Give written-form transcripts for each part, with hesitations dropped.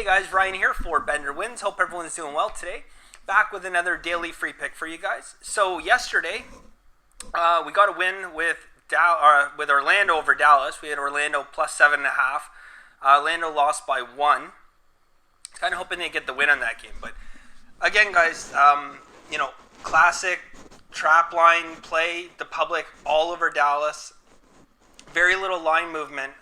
Hey guys, Ryan here for Bender Wins. Hope everyone's doing well today. Back with another daily free pick for you guys. So yesterday, we got a win with Orlando over Dallas. We had Orlando plus 7.5. Orlando lost by 1. Kind of hoping they get the win on that game. But again, guys, classic trap line play. The public all over Dallas. Very little line movement.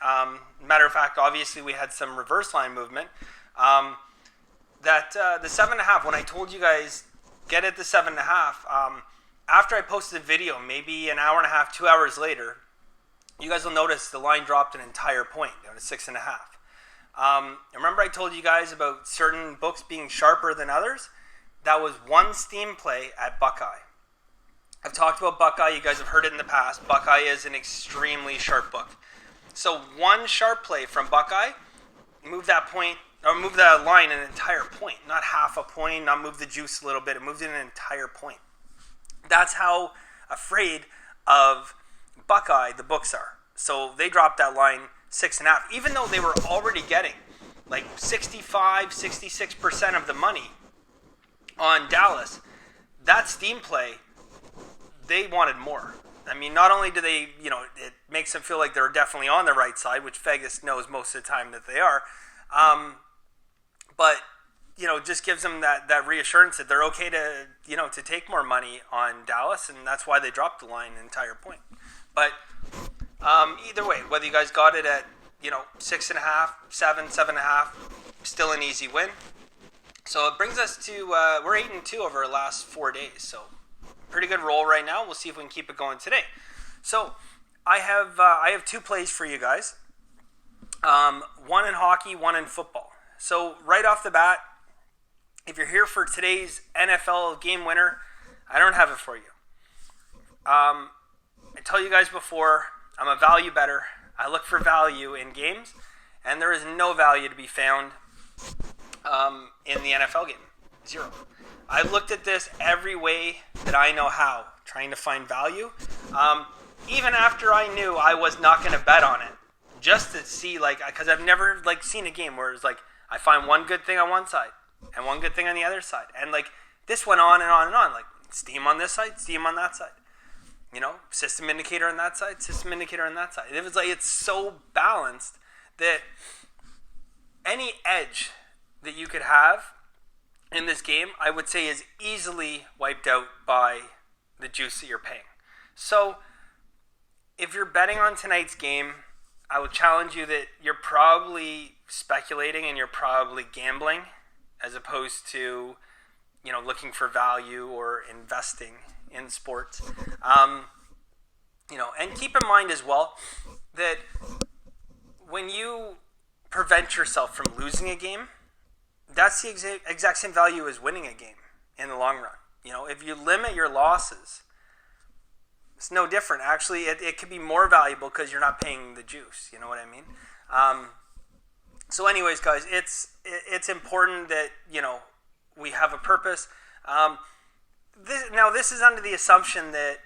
Matter of fact, obviously we had some reverse line movement. The 7.5, when I told you guys get it to 7.5, after I posted the video, maybe an hour and a half, 2 hours later, you guys will notice the line dropped an entire point down to 6.5. Remember I told you guys about certain books being sharper than others? That was one steam play at Buckeye. I've talked about Buckeye. You guys have heard it in the past. Buckeye is an extremely sharp book. So one sharp play from Buckeye, move that line an entire point, not half a point, not move the juice a little bit. It moved it an entire point. That's how afraid of Buckeye the books are. So they dropped that line 6.5, even though they were already getting like 65, 66% of the money on Dallas. That steam play, they wanted more. I mean, not only do they, it makes them feel like they're definitely on the right side, which Vegas knows most of the time that they are, but, just gives them that reassurance that they're okay to take more money on Dallas, and that's why they dropped the line an entire point. But either way, whether you guys got it at, 6.5, 7.5, still an easy win. So it brings us to, we're 8-2 over our last 4 days, so pretty good roll right now. We'll see if we can keep it going today. So I have 2 plays for you guys. One in hockey, one in football. So right off the bat, if you're here for today's NFL game winner, I don't have it for you. I tell you guys before, I'm a value bettor. I look for value in games, and there is no value to be found in the NFL game. 0. I looked at this every way that I know how, trying to find value. Even after I knew I was not going to bet on it, just to see, because I've never seen a game where it's I find one good thing on one side and one good thing on the other side, and this went on and on and on. Steam on this side, steam on that side. System indicator on that side, system indicator on that side. It was it's so balanced that any edge that you could have in this game, I would say, is easily wiped out by the juice that you're paying. So if you're betting on tonight's game, I would challenge you that you're probably speculating and you're probably gambling as opposed to, looking for value or investing in sports. And keep in mind as well that when you prevent yourself from losing a game, that's the exact same value as winning a game in the long run. If you limit your losses, it's no different. Actually, it could be more valuable because you're not paying the juice. You know what I mean? So anyways, guys, it's important that, we have a purpose. This is under the assumption that,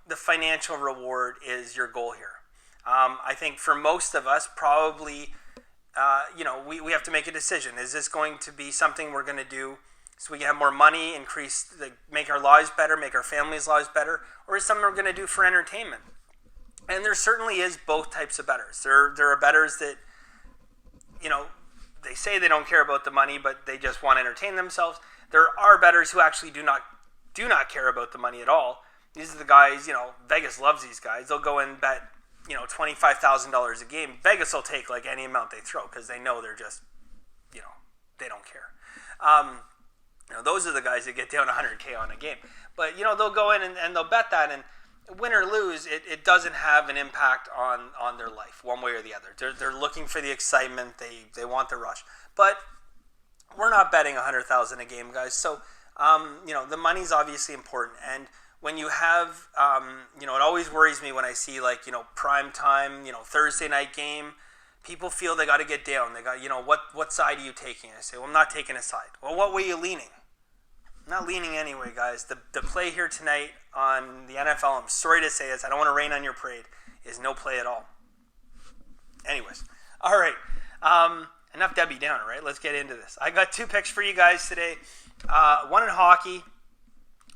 the financial reward is your goal here. I think for most of us, probably, we have to make a decision. Is this going to be something we're going to do so we can have more money, make our lives better, make our families' lives better, or is something we're going to do for entertainment? And there certainly is both types of bettors. There are bettors that, they say they don't care about the money, but they just want to entertain themselves. There are bettors who actually do not care about the money at all. These are the guys, Vegas loves these guys. They'll go and bet, $25,000 a game. Vegas will take any amount they throw because they know they're just, they don't care. Those are the guys that get down 100K on a game. But, they'll go in and they'll bet that, and win or lose, it doesn't have an impact on their life one way or the other. They're looking for the excitement. They want the rush. But we're not betting $100,000 a game, guys. So, the money's obviously important. And when you have, it always worries me when I see prime time, Thursday night game, people feel they got to get down. They got, what side are you taking? I say, well, I'm not taking a side. Well, what way are you leaning? I'm not leaning anyway, guys. The play here tonight on the NFL, I'm sorry to say this, I don't want to rain on your parade, is no play at all. Anyways, all right. enough Debbie Downer, right? Let's get into this. I got 2 picks for you guys today. One in hockey,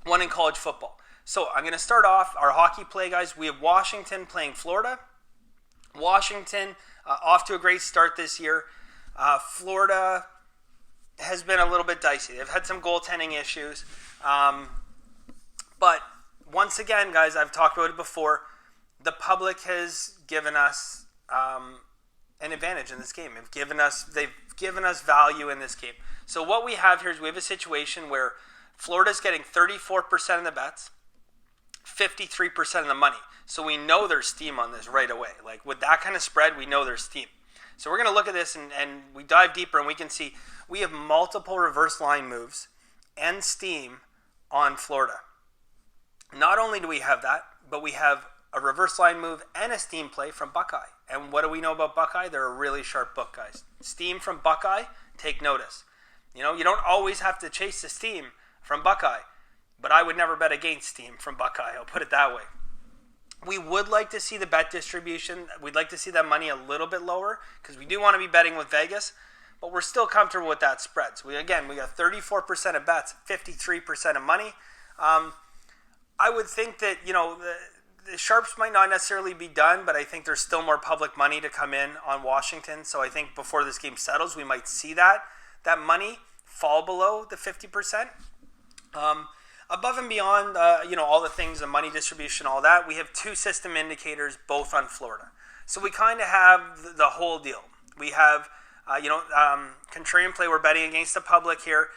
one in college football. So I'm going to start off our hockey play, guys. We have Washington playing Florida. Washington off to a great start this year. Florida has been a little bit dicey. They've had some goaltending issues. But once again, guys, I've talked about it before. The public has given us an advantage in this game. They've given us value in this game. So what we have here is we have a situation where Florida's getting 34% of the bets, 53% of the money. So we know there's steam on this right away. Like with that kind of spread, we know there's steam. So we're going to look at this and we dive deeper and we can see we have multiple reverse line moves and steam on Florida. Not only do we have that, but we have a reverse line move and a steam play from Buckeye. And what do we know about Buckeye? They're a really sharp book, guys. Steam from Buckeye, take notice. You don't always have to chase the steam from Buckeye, but I would never bet against steam from Buckeye. I'll put it that way. We would like to see the bet distribution. We'd like to see that money a little bit lower because we do want to be betting with Vegas, but we're still comfortable with that spread. So we got 34% of bets, 53% of money. I would think that, the sharps might not necessarily be done, but I think there's still more public money to come in on Washington. So I think before this game settles, we might see that money fall below the 50%. Above and beyond, all the things, the money distribution, all that, we have 2 system indicators, both on Florida. So we kind of have the whole deal. We have, contrarian play, we're betting against the public here.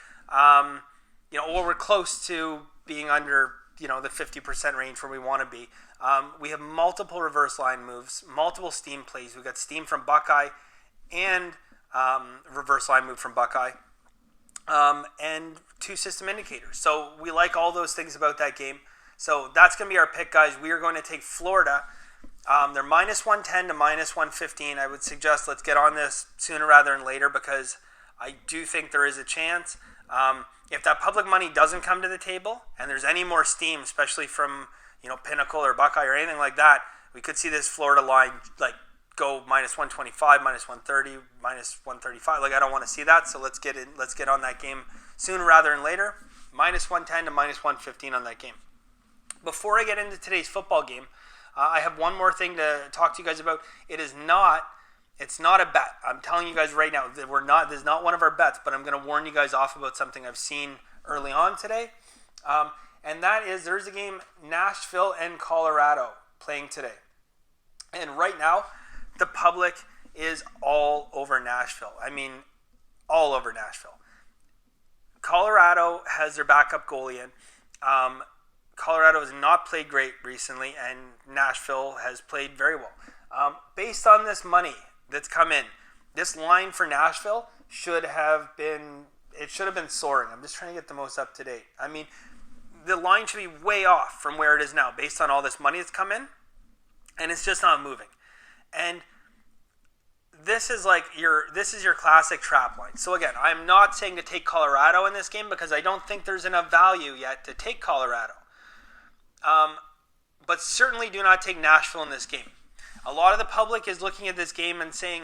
We're close to being under, the 50% range where we want to be. We have multiple reverse line moves, multiple steam plays. We've got steam from Buckeye and reverse line move from Buckeye. And 2 system indicators. So we like all those things about that game. So that's going to be our pick, guys. We are going to take Florida. They're minus 110 to minus 115. I would suggest let's get on this sooner rather than later because I do think there is a chance. If that public money doesn't come to the table and there's any more steam, especially from Pinnacle or Buckeye or anything like that, we could see this Florida line go minus 125, minus 130, minus 135. I don't want to see that, so let's get on that game sooner rather than later. Minus 110 to minus 115 on that game. Before I get into today's football game, I have one more thing to talk to you guys about. It's not a bet. I'm telling you guys right now that this is not one of our bets, but I'm going to warn you guys off about something I've seen early on today. And that is there's a game, Nashville and Colorado playing today. And right now, the public is all over Nashville. I mean, all over Nashville. Colorado has their backup goalie in. Colorado has not played great recently, and Nashville has played very well. Based on this money that's come in, this line for Nashville should have been soaring. I'm just trying to get the most up to date. I mean, the line should be way off from where it is now based on all this money that's come in, and it's just not moving. And this is your classic trap line. So again, I'm not saying to take Colorado in this game because I don't think there's enough value yet to take Colorado. But certainly do not take Nashville in this game. A lot of the public is looking at this game and saying,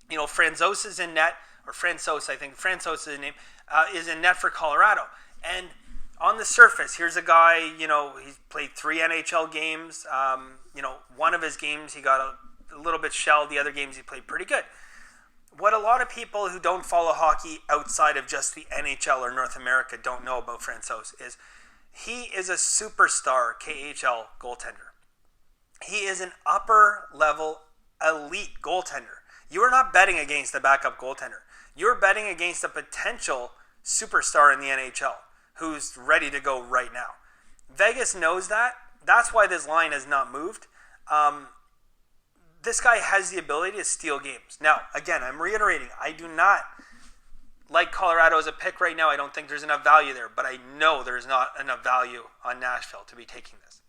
Franzos is in net, or Franzos, I think Franzos is his name, is in net for Colorado. And on the surface, here's a guy, he's played 3 NHL games. One of his games he got a little bit shelled. The other games he played pretty good. What a lot of people who don't follow hockey outside of just the NHL or North America don't know about Franzos is he is a superstar KHL goaltender. He is an upper-level elite goaltender. You are not betting against a backup goaltender. You're betting against a potential superstar in the NHL who's ready to go right now. Vegas knows that. That's why this line has not moved. This guy has the ability to steal games. Now, again, I'm reiterating, I do not like Colorado as a pick right now. I don't think there's enough value there, but I know there's not enough value on Nashville to be taking this.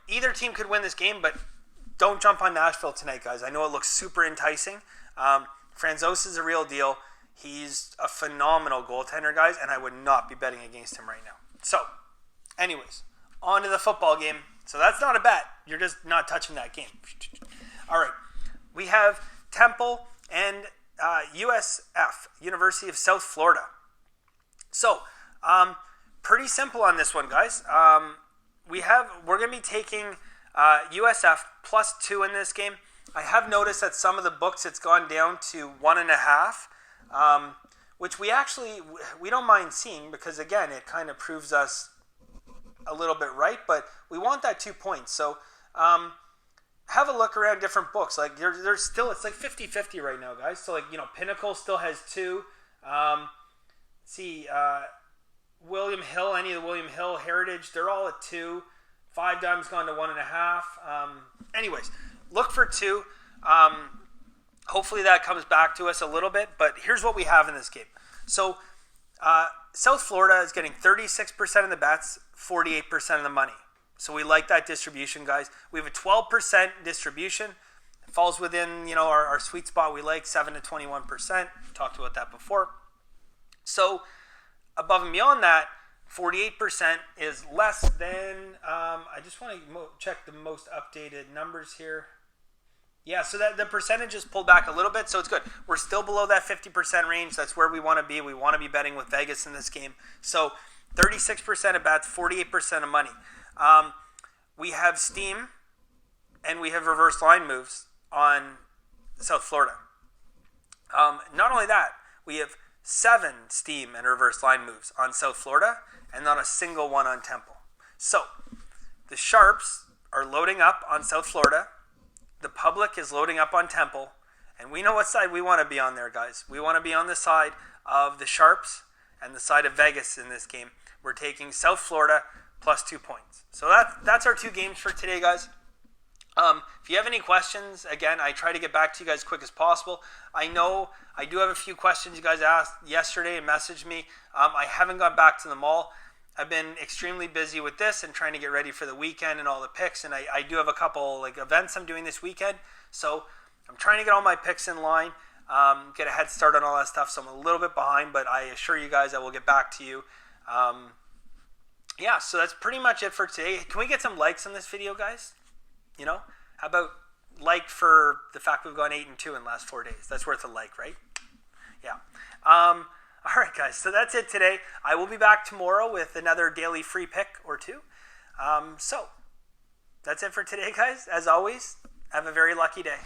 Either team could win this game, but don't jump on Nashville tonight, guys. I know it looks super enticing. Franzos is a real deal. He's a phenomenal goaltender, guys, and I would not be betting against him right now. So, anyways, on to the football game. So that's not a bet. You're just not touching that game. All right. We have Temple, and USF, University of South Florida. So, pretty simple on this one, guys. We're going to be taking USF +2 in this game. I have noticed that some of the books it's gone down to 1.5, which we don't mind seeing because, again, it kind of proves us a little bit right, but we want that 2 points. So have a look around different books. Like there's still, it's like 50-50 right now, guys. So Pinnacle still has 2. William Hill, any of the William Hill Heritage, they're all at 2. 5 Dime's gone to 1.5. Anyways, look for 2. Hopefully that comes back to us a little bit, but here's what we have in this game. So South Florida is getting 36% of the bets, 48% of the money. So we like that distribution, guys. We have a 12% distribution. It falls within, our sweet spot we like, 7 to 21%. We talked about that before. So above and beyond that, 48% is less than, I just want to check the most updated numbers here. Yeah, so that the percentage is pulled back a little bit, so it's good. We're still below that 50% range. That's where we want to be. We want to be betting with Vegas in this game. So 36% of bets, 48% of money. We have steam and we have reverse line moves on South Florida. Not only that, we have 7 steam and reverse line moves on South Florida and not a single one on Temple. So the sharps are loading up on South Florida. The public is loading up on Temple. And we know what side we want to be on there, guys. We want to be on the side of the sharps and the side of Vegas in this game. We're taking South Florida +2 points. So that's our 2 games for today, guys. If you have any questions, again, I try to get back to you guys as quick as possible. I know I do have a few questions you guys asked yesterday and messaged me. I haven't got back to them all. I've been extremely busy with this and trying to get ready for the weekend and all the picks. And I do have a couple events I'm doing this weekend. So I'm trying to get all my picks in line, get a head start on all that stuff. So I'm a little bit behind, but I assure you guys I will get back to you. So that's pretty much it for today. Can we get some likes on this video, guys? How about like for the fact we've gone 8-2 in the last 4 days? That's worth a like, right? Yeah. All right, guys. So that's it today. I will be back tomorrow with another daily free pick or 2. So that's it for today, guys. As always, have a very lucky day.